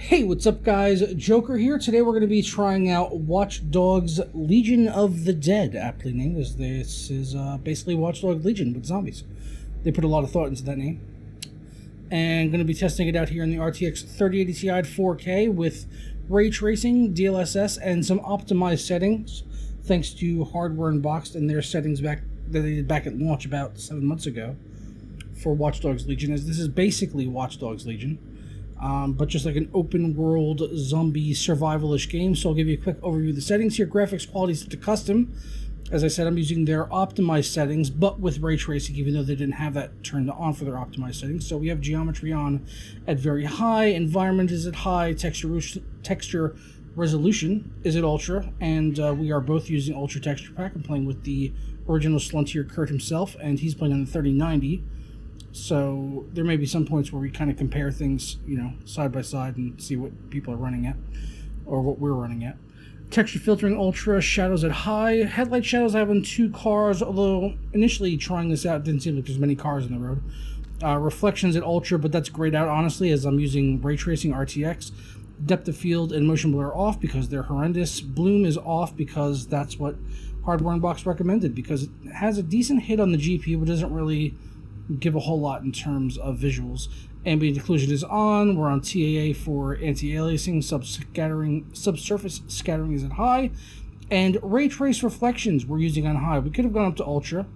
Hey, what's up guys? Joker here. Today we're going to be trying out Watch Dogs Legion of the Dead, aptly named, as this is basically Watch Dogs Legion with zombies. They put a lot of thought into that name. And going to be testing it out here in the RTX 3080 Ti 4K with ray tracing, DLSS, and some optimized settings, thanks to Hardware Unboxed and their settings that they did back at launch about 7 months ago for Watch Dogs Legion, as this is basically Watch Dogs Legion. But just like an open world zombie survivalish game. So I'll give you a quick overview of the settings here. Graphics quality is set to custom. As I said, I'm using their optimized settings, but with ray tracing, even though they didn't have that turned on for their optimized settings. So we have geometry on at very high, environment is at high, texture resolution is at ultra, and we are both using ultra texture pack. I'm playing with the original Sluntier Kurt himself, and he's playing on the 3090. So there may be some points where we kind of compare things, side by side and see what people are running at, or what we're running at. Texture filtering ultra, shadows at high. Headlight shadows I have on 2 cars, although initially trying this out, it didn't seem like there's many cars on the road. Reflections at ultra, but that's grayed out honestly, as I'm using ray tracing RTX. Depth of field and motion blur off because they're horrendous. Bloom is off because that's what Hardware Unboxed recommended, because it has a decent hit on the GPU, but doesn't really give a whole lot in terms of visuals. Ambient occlusion is on. We're on TAA for anti-aliasing. Subsurface scattering is at high, and ray trace reflections we're using on high. We could have gone up to ultra,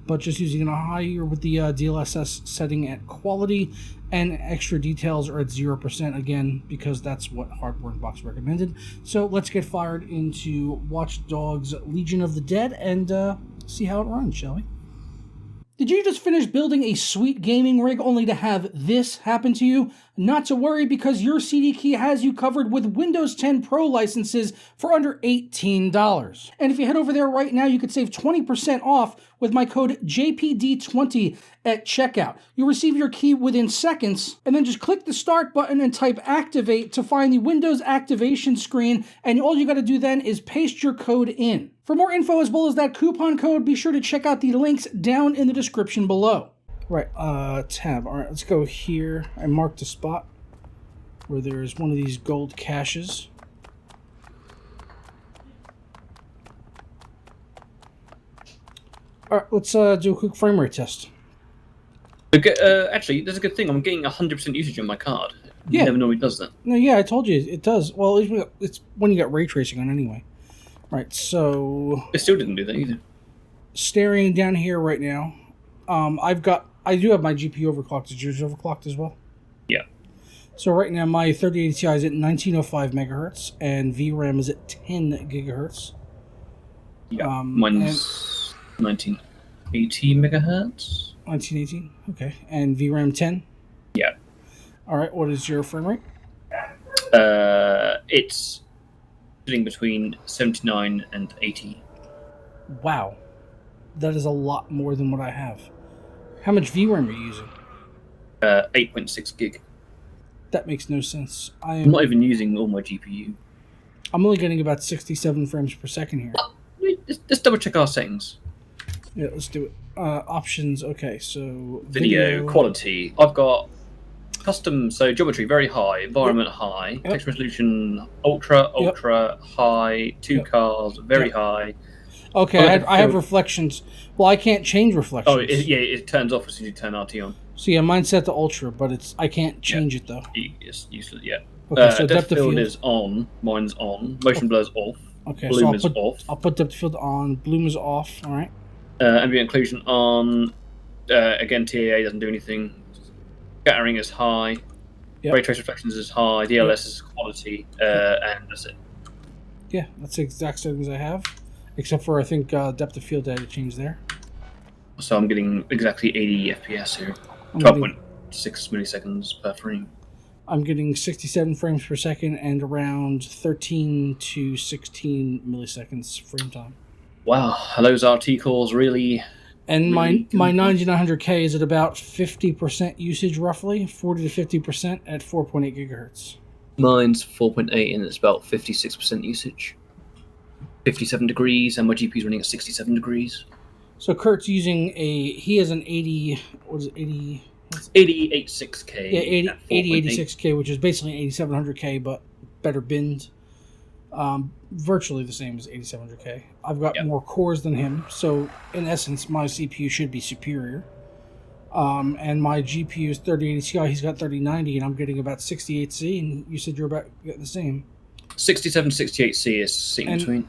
but just using it on high here with the DLSS setting at quality, and extra details are at 0% again because that's what Hardware Unboxed recommended. So let's get fired into Watch Dogs Legion of the Dead and see how it runs, shall we? Did you just finish building a sweet gaming rig only to have this happen to you? Not to worry, because your CD Key has you covered with Windows 10 Pro licenses for under $18. And if you head over there right now, you could save 20% off with my code JPD20 at checkout. You'll receive your key within seconds, and then just click the start button and type activate to find the Windows activation screen, and all you gotta do then is paste your code in. For more info as well as that coupon code, be sure to check out the links down in the description below. Right, tab. All right, let's go here. I marked a spot where there's one of these gold caches. All right, let's do a quick frame rate test. Actually, there's a good thing. I'm getting 100% usage on my card. Yeah. It never normally does that. No, yeah, I told you it does. Well, it's when you got ray tracing on anyway. Right, so It still didn't do that either. Staring down here right now, I do have my GPU overclocked. Is yours overclocked as well? Yeah. So right now my 3080 Ti is at 1905 megahertz and VRAM is at 10 gigahertz. Yeah. Mine's 1980 megahertz. 1918. Okay, and VRAM 10. Yeah. All right. What is your frame rate? It's sitting between 79 and 80. Wow, that is a lot more than what I have. How much VRAM are you using? 8.6 gig. That makes no sense. I'm not even using all my GPU. I'm only getting about 67 frames per second here. Let's double check our settings. Yeah, let's do it. Options. Okay, so Video quality. I've got custom, so geometry very high, environment high, text resolution ultra high, 2 cars very high. Okay, I have reflections. Well, I can't change reflections. Oh, it turns off as soon as you turn RT on. So yeah, mine's set to ultra, but I can't change it though. It's useless. Yeah. Okay, so depth of field is on. Mine's on. Motion blur's off. Okay, Bloom so is off. I'll put depth of field on. Bloom is off. All right. Ambient occlusion on. Again, TAA doesn't do anything. Scattering is high. Yep. Ray trace reflections is high. DLSS is quality, and that's it. Yeah, that's the exact settings I have, except for I think depth of field I had to change there. So I'm getting exactly 80 FPS here. 12.6 milliseconds per frame. I'm getting 67 frames per second and around 13 to 16 milliseconds frame time. Wow, are those RT cores really? And my 9900K is at about 50% usage roughly, 40 to 50% at 4.8 gigahertz. Mine's 4.8 and it's about 56% usage. 57 degrees, and my GPU's running at 67 degrees. So Kurt's using he has an 80, what is it, 80, 8086K. Yeah, 80, at 4.8. 86K, which is basically 8700K, but better binned. Virtually the same as 8700K. I've got more cores than him, so in essence, my CPU should be superior. And my GPU is 3080 Ti. He's got 3090, and I'm getting about 68C. And you said you're about getting the same. 6768C is sitting between.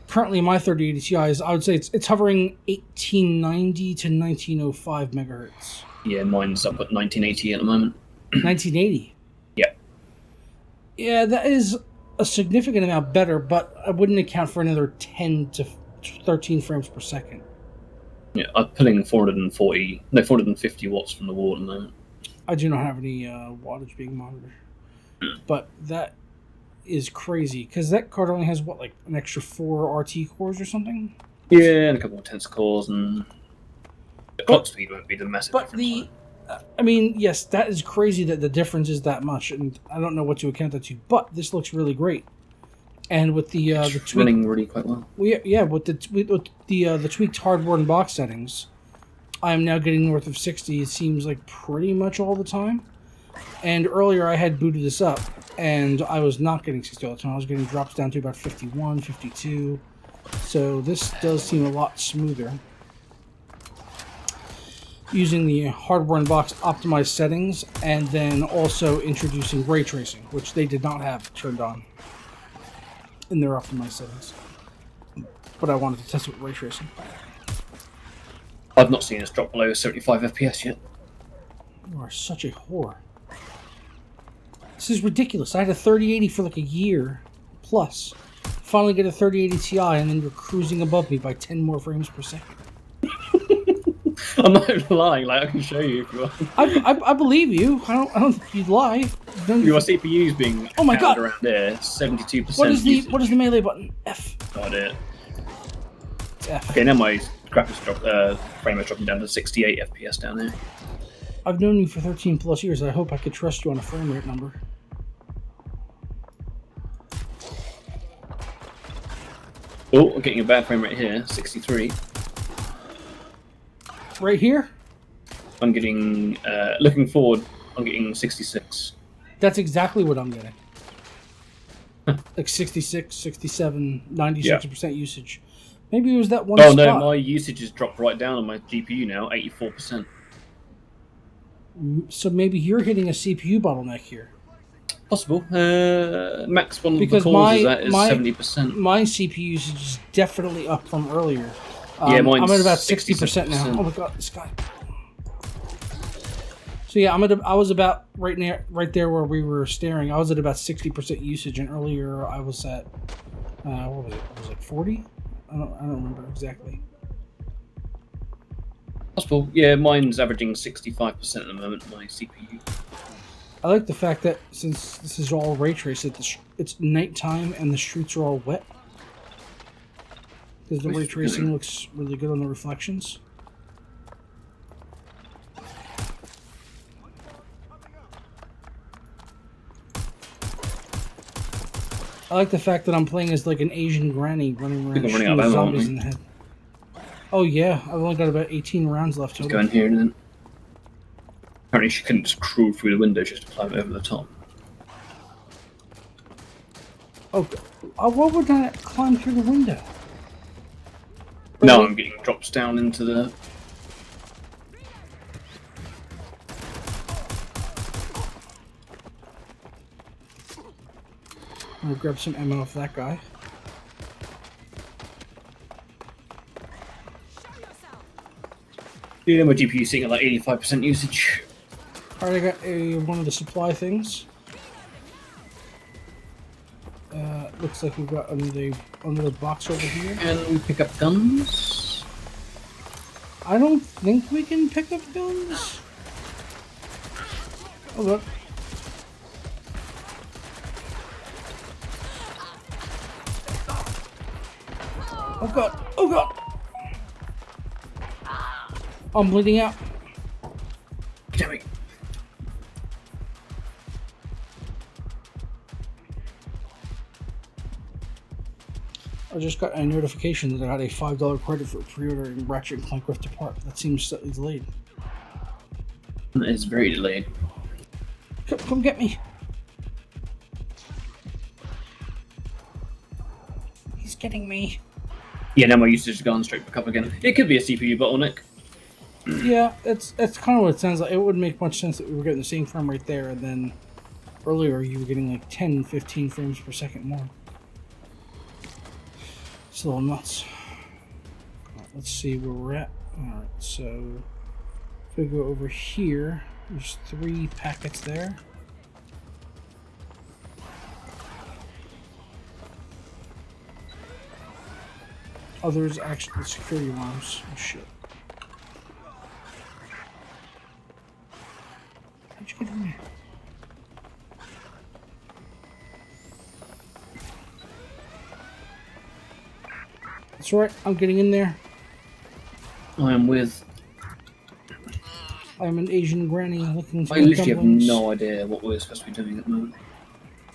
Currently, my 3080 Ti is, I would say, it's hovering 1890 to 1905 megahertz. Yeah, mine's up at 1980 at the moment. 1980. Yeah. Yeah, that is a significant amount better, but I wouldn't account for another 10 to 13 frames per second. Yeah, I'm pulling 450 watts from the wall at the moment. I do not have any wattage being monitored. But that is crazy, because that card only has, what, like an extra 4 RT cores or something? Yeah, and a couple of tensor cores, and the clock speed won't be the massive difference. I mean, yes, that is crazy that the difference is that much, and I don't know what to account that to, but this looks really great. And with the tweak, running really quite well. With the tweaked hardware and box settings, I'm now getting north of 60. It seems like pretty much all the time. And earlier I had booted this up, and I was not getting 60 all the time. I was getting drops down to about 51, 52. So this does seem a lot smoother. Using the hardware and box optimized settings, and then also introducing ray tracing, which they did not have turned on in their optimized settings. But I wanted to test it with ray tracing. I've not seen us drop below 75 FPS yet. You are such a whore. This is ridiculous. I had a 3080 for like a year plus. Finally get a 3080 Ti, and then you're cruising above me by 10 more frames per second. I'm not lying. Like, I can show you if you want. I believe you. I don't think you'd lie. Your CPU's being God. around there. 72%. What is the melee button? F. Got it. It's F. Okay, now my graphics frame is dropping down to 68 FPS down there. I've known you for 13 plus years. I hope I could trust you on a frame rate number. Oh, I'm getting a bad frame rate here. 63. Right here? I'm getting, looking forward, I'm getting 66. That's exactly what I'm getting. Like 66, 67, 96% usage. Maybe it was that one spot. No, my usage has dropped right down on my GPU now, 84%. So maybe you're hitting a CPU bottleneck here. Possible. Max one because of the cores is 70%. My CPU usage is definitely up from earlier. Yeah, mine's I'm at about 60% now. Oh my god, this guy. So yeah, I was about right there where we were staring. I was at about 60% usage, and earlier I was at what was it? It was like 40. I don't remember exactly. Possible. Yeah, mine's averaging 65% at the moment. My CPU. I like the fact that since this is all ray traced, it's nighttime and the streets are all wet. Because the ray tracing looks really good on the reflections. I like the fact that I'm playing as like an Asian granny running around shooting zombies in the head. Oh yeah, I've only got about 18 rounds left. Let's go in here then. Apparently she couldn't just crawl through the window just to climb over the top. Oh, what would I climb through the window? No, I'm getting drops down into the... I'm gonna grab some ammo off that guy. Yeah, my GPU's sitting at like 85% usage. Alright, I got one of the supply things. Looks like we've got another box over here. And we pick up guns? I don't think we can pick up guns. Oh look. Oh god! Oh god! I'm bleeding out. Damn it. I just got a notification that I got a $5 credit for pre-ordering Ratchet & Clank Rift Apart. That seems slightly delayed. It's very delayed. Come get me. He's getting me. Yeah, now my usage has gone straight back up again. It could be a CPU bottleneck. Yeah, that's kind of what it sounds like. It wouldn't make much sense that we were getting the same frame rate there, and then earlier you were getting like 10, 15 frames per second more. It's a little nuts. Alright, let's see where we're at. Alright, so if we go over here, there's 3 packets there. Oh, there's actually security alarms. Oh shit. How'd you get in there? That's right, I'm getting in there. I am with. I'm an Asian granny looking for I literally have dumplings. no idea what we're supposed to be doing at the moment.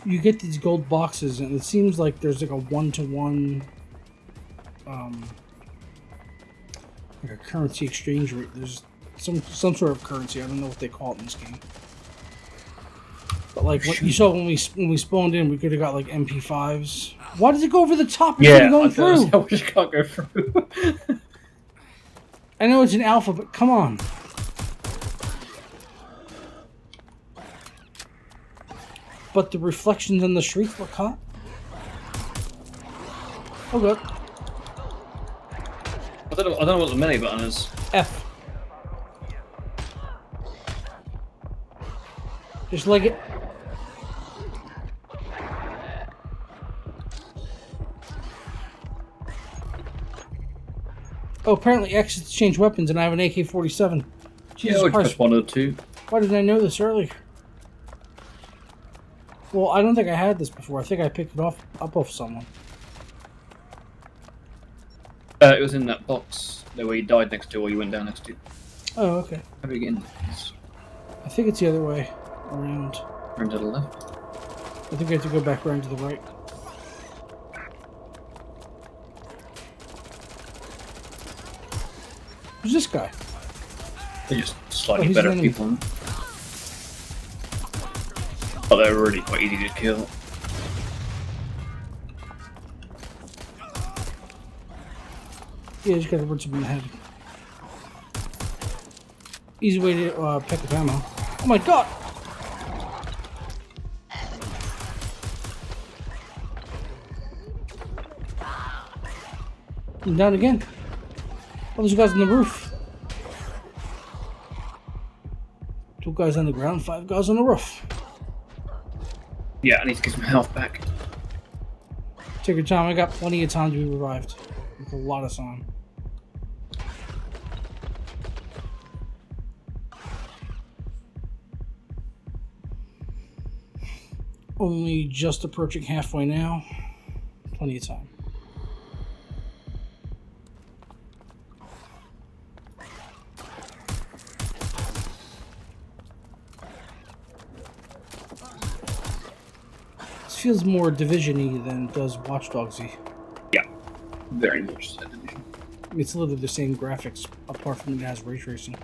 You get these gold boxes, and it seems like there's like a 1-to-1, like a currency exchange rate. There's some sort of currency. I don't know what they call it in this game. But like what you saw when we spawned in, we could have got like MP5s. Why does it go over the top instead of going through? I just can't go through. I know it's an alpha, but come on. But the reflections on the streets were caught. Oh god. I don't know what the melee button is. F. Just like it. Oh, apparently X is to change weapons, and I have an AK-47. Jesus Yeah, I Christ. press 1 or 2. Why didn't I know this earlier? Well, I don't think I had this before. I think I picked it up off someone. It was in that box there where you died next to, or you went down next to. Oh, okay. How do we get in this? I think it's the other way around. Room to the left. I think I have to go back around to the right. Who's this guy? They're just slightly he's better an enemy. people. But they're really quite easy to kill. Yeah, just gotta punch him in the head. Easy way to pick up ammo. Oh my god! I'm down again. Oh, there's guys on the roof. 2 guys on the ground, 5 guys on the roof. Yeah, I need to get some health back. Take your time, I got plenty of time to be revived. With a lot of time. Only just approaching halfway now. Plenty of time. This feels more Division-y than it does Watch Dogs-y. Yeah, very much so. It's literally the same graphics, apart from it has ray tracing.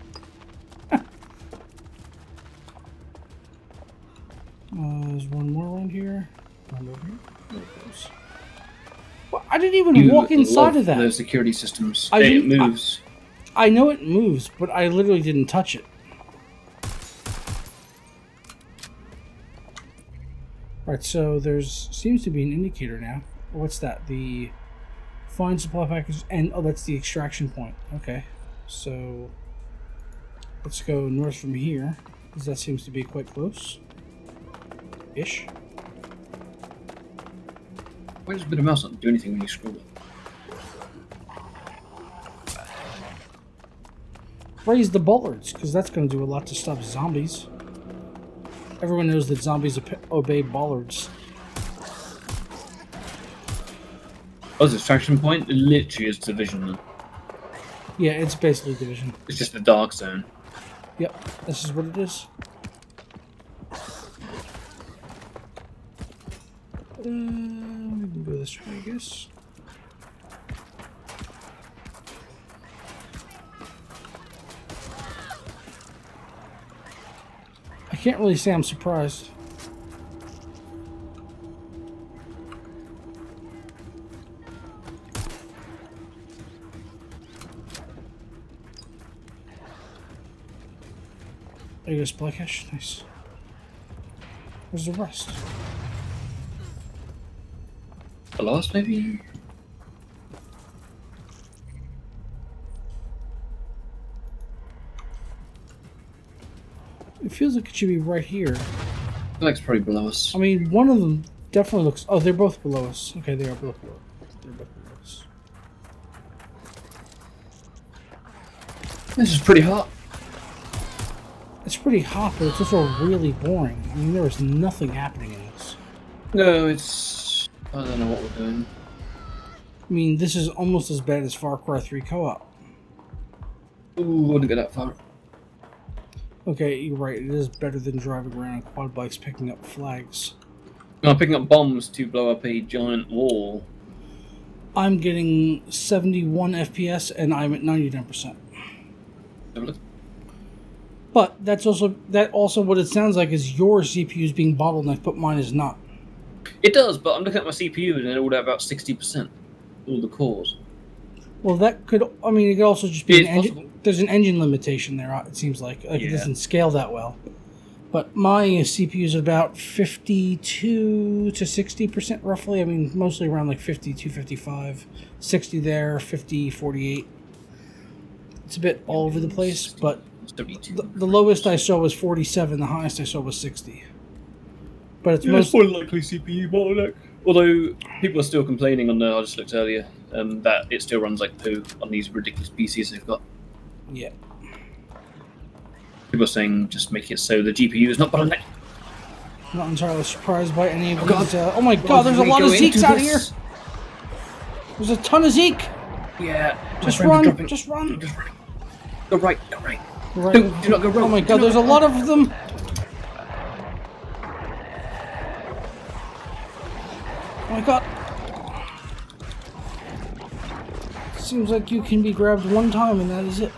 There's one more around here. One over here. There it goes. Well, I didn't even walk inside of that. The security systems. I It didn't- moves. I know it moves, but I literally didn't touch it. Alright, so there's seems to be an indicator now. What's that? The find supply package, and oh, that's the extraction point. Okay, so let's go north from here, because that seems to be quite close. Ish. Why does a bit of mouse not do anything when you scroll it? Raise the bollards, because that's going to do a lot to stop zombies. Everyone knows that zombies obey bollards. Oh, the extraction point? It literally is Division. Yeah, it's basically Division. It's just the dark zone. Yep, this is what it is. We can go this way, I guess. Can't really say I'm surprised. There you go, supply cache. Nice. Where's the rest? The last, maybe? It feels like it should be right here. I feel like it's probably below us. I mean, one of them definitely looks... Oh, they're both below us. Okay, they are both below. They're both below us. This is pretty hot. It's pretty hot, but it's also really boring. I mean, there is nothing happening in this. No, it's... I don't know what we're doing. I mean, this is almost as bad as Far Cry 3 co-op. Ooh, wouldn't go that far. Okay, you're right. It is better than driving around on quad bikes picking up flags. No, I'm picking up bombs to blow up a giant wall. I'm getting 71 FPS, and I'm at 99%. Have a look. But that's also what it sounds like is your CPU is being bottlenecked, but mine is not. It does, but I'm looking at my CPU and it all at about 60%. All the cores. Well, that could... I mean, it could also just be It's an engine... There's an engine limitation there, it seems like. Like, Yeah. It doesn't scale that well. But my CPU is about 52 to 60% roughly. I mean, mostly around like 52, 55. 60 there, 50, 48. It's a bit all over the place, but the lowest I saw was 47. The highest I saw was 60. But it's more likely CPU bottleneck. Although people are still complaining on the... I just looked earlier that it still runs like poo on these ridiculous PCs they've got. Yeah. People are saying just make it so the GPU is not bottleneck. Not entirely surprised by any of God. these. Oh my god, there's a lot of Zeeks out here. There's a ton of Zeke. Yeah. Just run. Just run. Just run. Go right. Go right. Right. Do not go wrong. Oh my god, there's a lot of them. Oh my god. Seems like you can be grabbed one time and that is it.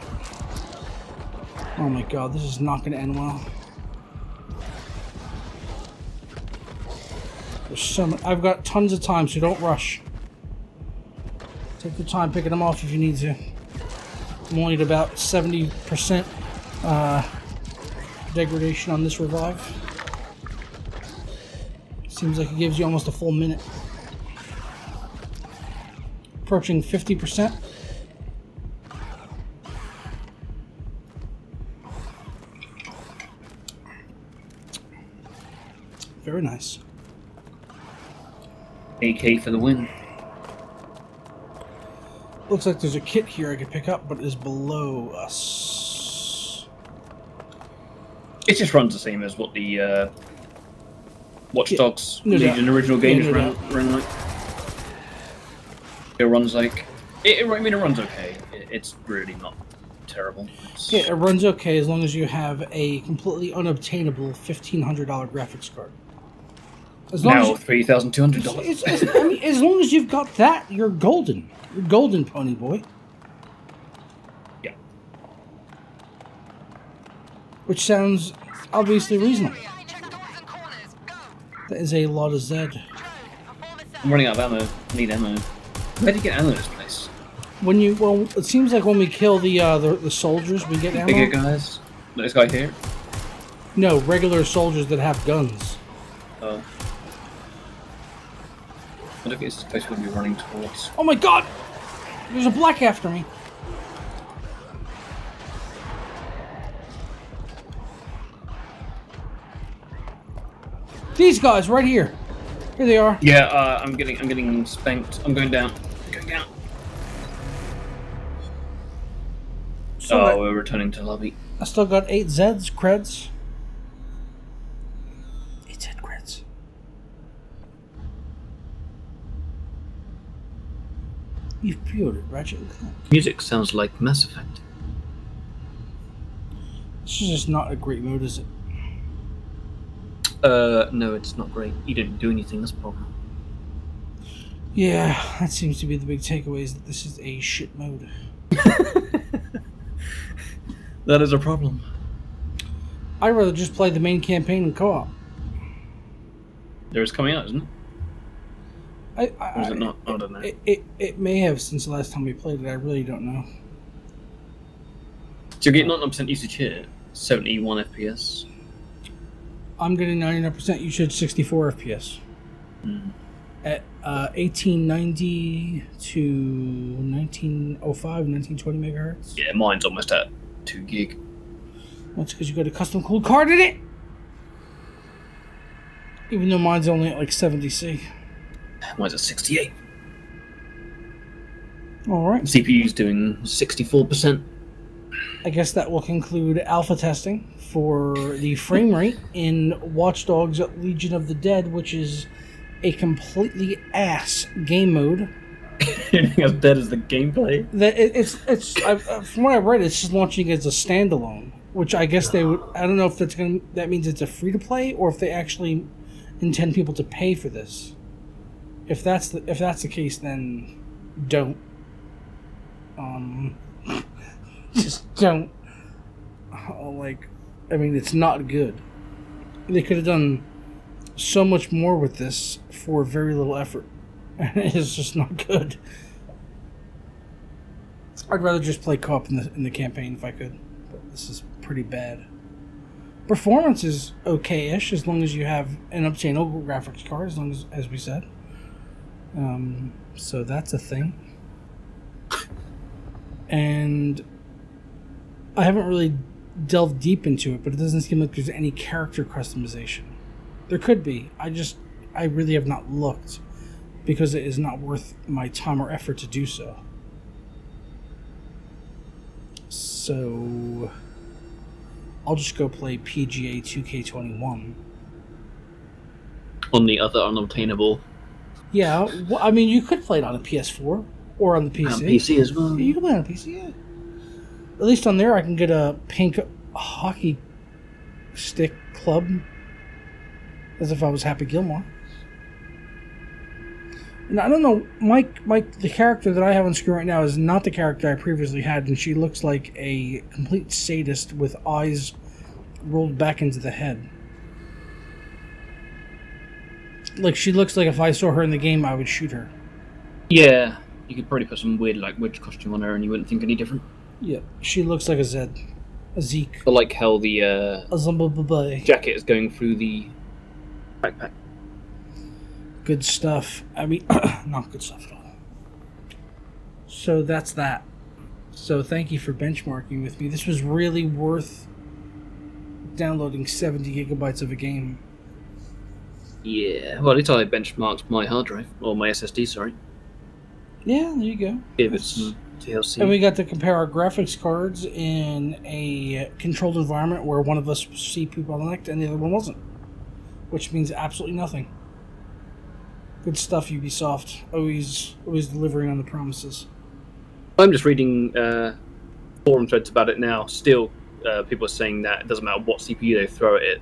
Oh my god, this is not going to end well. There's so I've got tons of time, so don't rush. Take your time picking them off if you need to. I'm only at about 70% degradation on this revive. Seems like it gives you almost a full minute. Approaching 50%. Very nice. AK for the win. Looks like there's a kit here I could pick up, but it is below us. It just runs the same as what the Watch Dogs no Legion doubt. original games Yeah, no run like. It runs like... I mean, it runs okay. It's really not terrible. Yeah, it runs okay as long as you have a completely unobtainable $1,500 graphics card. As long Now as $3,200. I mean, as long as you've got that, you're golden. You're golden, pony boy. Yeah. Which sounds obviously reasonable. That is a lot of Zed. I'm running out of ammo. I need ammo. Where do you get ammo in this place? Well, it seems like when we kill the soldiers, we get ammo. Bigger guys? Like this guy here? No, regular soldiers that have guns. Oh. I don't think it's the place we'll be running towards. Oh my god! There's a black after me. These guys right here. Here they are. Yeah, I'm getting spanked. I'm going down. Going down. So we're returning to lobby. I still got 8 Zeds, creds. 8 Zed creds. You've pre-ordered Ratchet & Clank. Music sounds like Mass Effect. This is just not a great mode, is it? No, it's not great. You didn't do anything, that's the problem. Yeah, that seems to be the big takeaway, is that this is a shit mode. That is a problem. I'd rather just play the main campaign in co-op. There is coming out, isn't it? Or is it not? I don't know. It may have since the last time we played it. I really don't know. So you get 99% usage here, 71 FPS. I'm getting 99% usage, 64 FPS. At 1890 to 1905, 1920 megahertz. Yeah, mine's almost at 2 gig. That's because you got a custom cooled card in it. Even though mine's only at like 70C. Mine's at 68. All right. CPU's doing 64%. I guess that will conclude alpha testing for the frame rate in Watch Dogs Legion of the Dead, which is a completely ass game mode. Anything as dead as the gameplay? From what I read, it's just launching as a standalone, which I guess they would. I don't know if that means it's a free to play or if they actually intend people to pay for this. If that's the case, then don't. Just don't. It's not good. They could have done so much more with this for very little effort. It's just not good. I'd rather just play co-op in the campaign if I could, but this is pretty bad. Performance is okay-ish as long as you have an obtainable graphics card, as we said. So that's a thing. And I haven't really delved deep into it, but it doesn't seem like there's any character customization. There could be. I really have not looked because it is not worth my time or effort to do so. So I'll just go play PGA 2K21. On the other unobtainable. Yeah, well, I mean, you could play it on a PS4 or on the PC. On PC as well. Yeah, you can play it on PC, yeah. At least on there I can get a pink hockey stick club. As if I was Happy Gilmore. And I don't know, Mike, the character that I have on screen right now is not the character I previously had, and she looks like a complete sadist with eyes rolled back into the head. Like, she looks like if I saw her in the game, I would shoot her. Yeah, you could probably put some weird witch costume on her and you wouldn't think any different. Yeah, she looks like a Zed. A Zeke. I like how the a Zumba jacket is going through the backpack. Good stuff. I mean, not good stuff at all. So that's that. So thank you for benchmarking with me. This was really worth downloading 70 gigabytes of a game. Yeah, well, at least I benchmarked my hard drive, or my SSD, sorry. Yeah, there you go. Give it some TLC. And we got to compare our graphics cards in a controlled environment where one of us was CPU bottlenecked and the other one wasn't. Which means absolutely nothing. Good stuff, Ubisoft. Always delivering on the promises. I'm just reading forum threads about it now. Still, people are saying that it doesn't matter what CPU they throw at it,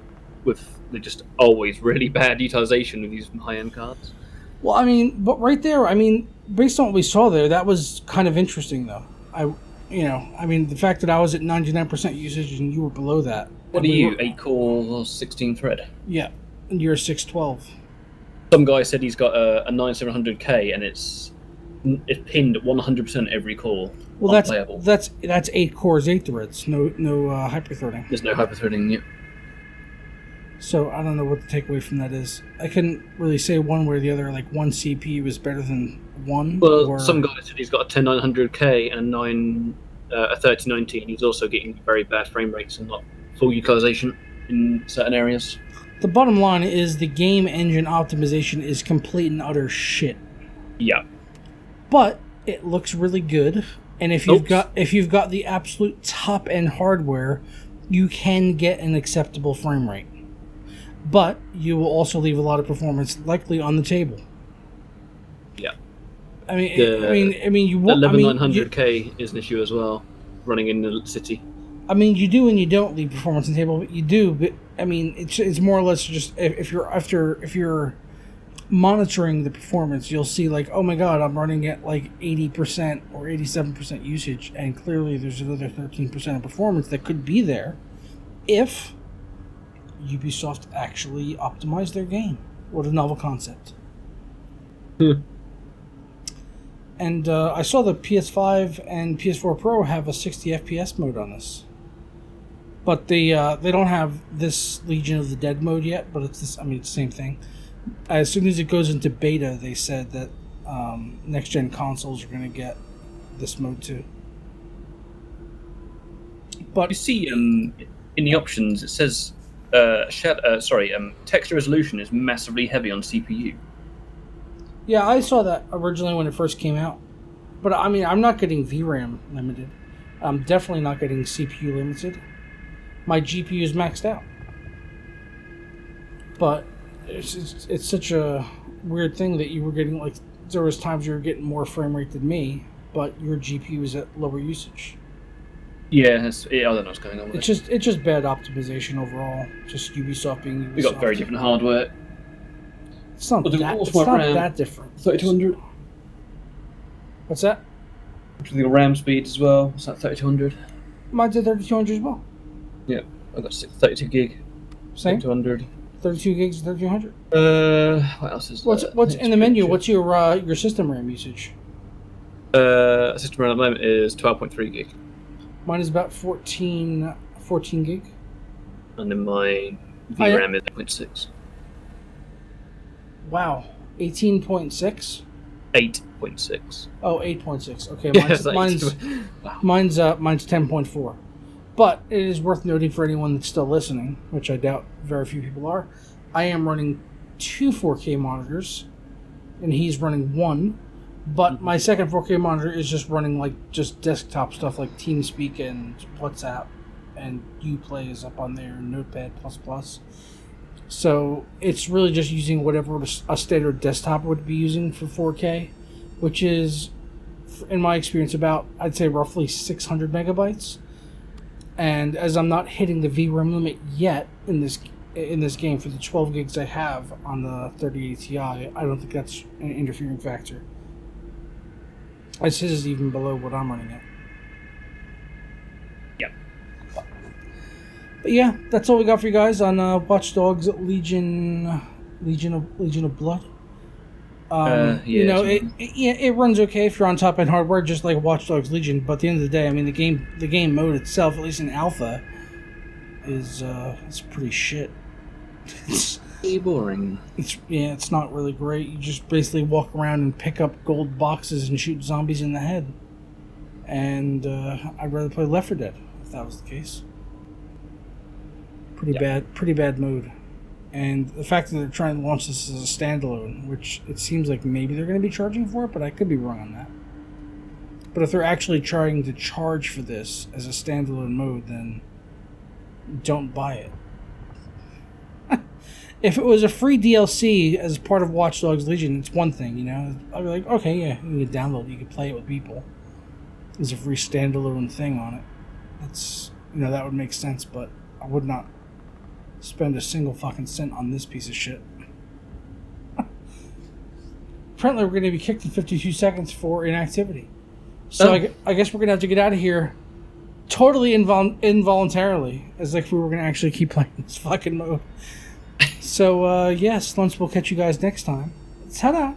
they're just always really bad utilization of these high-end cards. Well, I mean, but right there, I mean, based on what we saw there, that was kind of interesting, though. The fact that I was at 99% usage and you were below that. What are you, 8-core, 16-thread? Yeah, and you're 612. Some guy said he's got a 9700K and it's pinned at 100% every core. Well, that's 8 cores, 8 threads. No hyperthreading. There's no hyperthreading yet. So I don't know what the takeaway from that is. I couldn't really say one way or the other. Like one CPU is better than one. Well, some guy said he's got a 10900K and a 3090, and he's also getting very bad frame rates and not full utilization in certain areas. The bottom line is the game engine optimization is complete and utter shit. Yeah. But it looks really good, and if you've got the absolute top end hardware, you can get an acceptable frame rate. But you will also leave a lot of performance likely on the table. Yeah. I mean, you want 11900K is an issue as well, running in the city. I mean, you do and you don't leave performance on the table, but you do. But I mean, it's more or less just if you're monitoring the performance, you'll see like, oh my god, I'm running at like 80% or 87% usage, and clearly there's another 13% of performance that could be there if Ubisoft actually optimized their game. What a novel concept. And I saw the PS5 and PS4 Pro have a 60 FPS mode on this. But they don't have this Legion of the Dead mode yet, but it's this. I mean, it's the same thing. As soon as it goes into beta, they said that next-gen consoles are going to get this mode too. But you see, in the options, it says texture resolution is massively heavy on CPU. Yeah, I saw that originally when it first came out. But I mean, I'm not getting VRAM limited. I'm definitely not getting CPU limited. My GPU is maxed out. But it's such a weird thing that you were getting, like, there was times you were getting more frame rate than me, but your GPU is at lower usage. Yeah, I don't know what's going on with it. It's just bad optimization overall. Just Ubisoft being Ubisoft. We got very different hardware. It's not that different. 3200. What's that? The RAM speed as well. What's that? 3200. Mine's at 3200 as well. Yeah, I got 32 gig. Same. 3200. 32 gigs, 3200. What else is what's in the menu? What's your system RAM usage? System RAM at the moment is 12.3 gig. Mine is about 14 gig. And then my VRAM is 8.6. Wow, 18.6. 8.6. Oh, 8.6. Okay, Wow. mine's 10.4. But it is worth noting for anyone that's still listening, which I doubt very few people are, I am running 2 4K monitors, and he's running 1. But my second 4K monitor is just running just desktop stuff like TeamSpeak and WhatsApp, and Uplay is up on there, and Notepad++. So it's really just using whatever a standard desktop would be using for 4K, which is, in my experience, about, I'd say, roughly 600 megabytes. And as I'm not hitting the VRAM limit yet in this game for the 12 gigs I have on the 3080 Ti, I don't think that's an interfering factor. This is even below what I'm running at. Yep. But yeah, that's all we got for you guys on Watch Dogs Legion of Blood. Yeah, you know, it runs okay if you're on top end hardware, just like Watch Dogs Legion. But at the end of the day, I mean, the game mode itself, at least in alpha, is it's pretty shit. It's pretty boring. It's not really great. You just basically walk around and pick up gold boxes and shoot zombies in the head. And I'd rather play Left 4 Dead if that was the case. Pretty bad mode. And the fact that they're trying to launch this as a standalone, which it seems like maybe they're going to be charging for it, but I could be wrong on that. But if they're actually trying to charge for this as a standalone mode, then don't buy it. If it was a free DLC as part of Watch Dogs Legion, it's one thing, you know. I'd be like, okay, yeah, you can download it, you can play it with people. There's a free standalone thing on it. That's, you know, that would make sense, but I would not spend a single fucking cent on this piece of shit. Apparently we're going to be kicked in 52 seconds for inactivity. So I guess we're going to have to get out of here totally involuntarily, as if we were going to actually keep playing this fucking mode. So, yes, Lunch will catch you guys next time. Ta-da!